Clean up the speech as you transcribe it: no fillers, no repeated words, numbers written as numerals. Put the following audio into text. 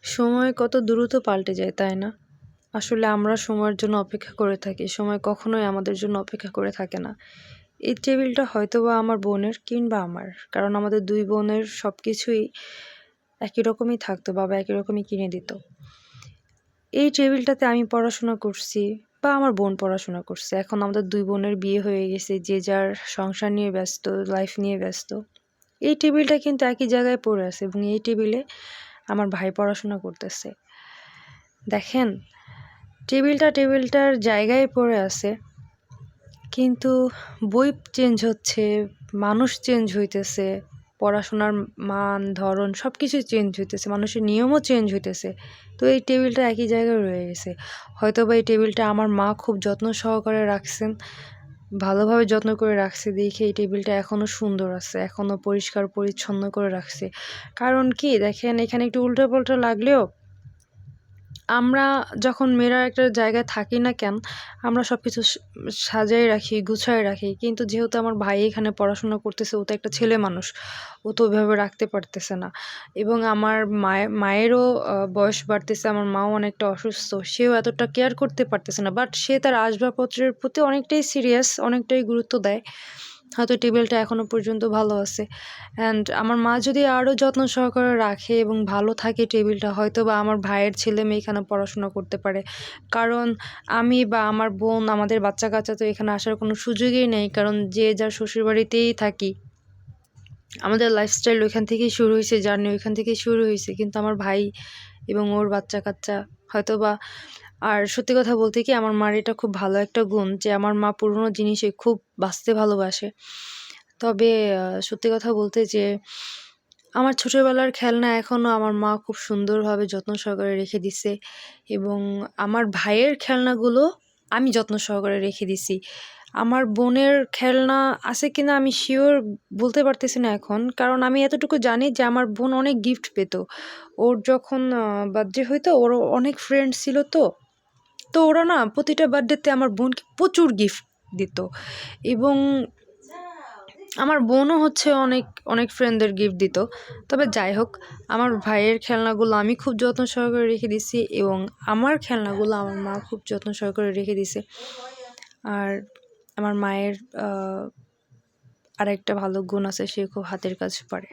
সময় কত দ্রুত পাল্টে যায়, তাই না? আসলে আমরা সময়ের জন্য অপেক্ষা করে থাকি। সময় কখনোই আমাদের জন্য অপেক্ষা করে থাকে না। এই টেবিলটা হয়তোবা আমার বোনের কিংবা আমার। কারণ আমাদের ২ বোনের সবকিছুই একই রকমই থাকতো। বাবা একই রকমই কিনে দিত। এই টেবিলটাতে আমি পড়াশোনা করছি বা আমার বোন পড়াশোনা করছে। এখন আমাদের ২ বোনের বিয়ে হয়ে গেছে। যে যার সংসার নিয়ে ব্যস্ত, লাইফ নিয়ে ব্যস্ত। এই টেবিলটা কিন্তু একই জায়গায় পড়ে আছে এবং এই টেবিলে আমার ভাই পড়াশোনা করতেছে। দেখেন, টেবিলটার জায়গায় পড়ে আছে, কিন্তু বই চেঞ্জ হচ্ছে, মানুষ চেঞ্জ হইতেছে, পড়াশোনার মান, ধরন সবকিছুই চেঞ্জ হইতেছে, মানুষের নিয়মও চেঞ্জ হইতেছে। তো এই টেবিলটা একই জায়গায় রয়ে গেছে। হয়তোবা এই টেবিলটা আমার মা খুব যত্ন সহকারে রাখছেন, ভালোভাবে যত্ন করে রাখছে দেখে এই টেবিলটা এখনও সুন্দর আছে, এখনও পরিষ্কার পরিচ্ছন্ন করে রাখছে। কারণ কি দেখেন, এখানে একটু উল্টাপাল্টা লাগলেও আমরা যখন মেয়েরা একটা জায়গায় থাকি না কেন, আমরা সবকিছু সাজায় রাখি, গুছায় রাখি। কিন্তু যেহেতু আমার ভাই এখানে পড়াশোনা করতেছে, ও তো একটা ছেলে মানুষ। ও তো ওইভাবে রাখতে পারতেছে না। এবং আমার মায়েরও বয়স বাড়তেছে। আমার মাও অনেকটা অসুস্থ। সেও এতটা কেয়ার করতে পারতেছে না। বাট সে তার আসবাবপত্রের প্রতি অনেকটাই সিরিয়াস, অনেকটাই গুরুত্ব দেয়। হয়তো টেবিলটা এখনো পর্যন্ত ভালো আছে। অ্যান্ড আমার মা যদি আরও যত্ন সহকারে রাখে এবং ভালো থাকে টেবিলটা, হয়তোবা আমার ভাইয়ের ছেলে-মেয়ে এখানে পড়াশোনা করতে পারে। কারণ আমি বা আমার বোন, আমাদের বাচ্চা-কাচ্চা তো এখানে আসার কোনো সুযোগই নেই। কারণ যে যার শ্বশুরবাড়িতেই থাকি। আমাদের লাইফস্টাইল ওইখান থেকেই শুরু হইছে, জার্নি ওইখান থেকেই শুরু হইছে। কিন্তু আমার ভাই এবং ওর বাচ্চা-কাচ্চা হয়তোবা। আর সত্যি কথা বলতে কি, আমার মার এটা খুব ভালো একটা গুণ যে আমার মা পুরনো জিনিসে খুব বাছতে ভালোবাসে। তবে সত্যি কথা বলতে যে আমার ছোটবেলার খেলনা এখনও আমার মা খুব সুন্দরভাবে যত্ন সহকারে রেখে দিছে এবং আমার ভাইয়ের খেলনাগুলো আমি যত্ন সহকারে রেখে দিছি। আমার বোনের খেলনা আছে কিনা আমি শিওর বলতে পারতেছি না এখন। কারণ আমি এতটুকু জানি যে আমার বোন অনেক গিফট পেত। ওর যখন বার্থডে হইতো, ওর অনেক ফ্রেন্ড ছিল তো। তো ওরা না প্রতিটা বার্থডেতে আমার বোনকে প্রচুর গিফট দিত এবং আমার বোনও হচ্ছে অনেক ফ্রেন্ডদের গিফট দিত। তবে যাই হোক, আমার ভাইয়ের খেলনাগুলো আমি খুব যত্ন সহকারে রেখে দিছি এবং আমার খেলনাগুলো আমার মা খুব যত্ন সহকারে রেখে দিছে। আর আমার মায়ের আরেকটা ভালো গুণ আছে, সে খুব হাতের কাজ পারে।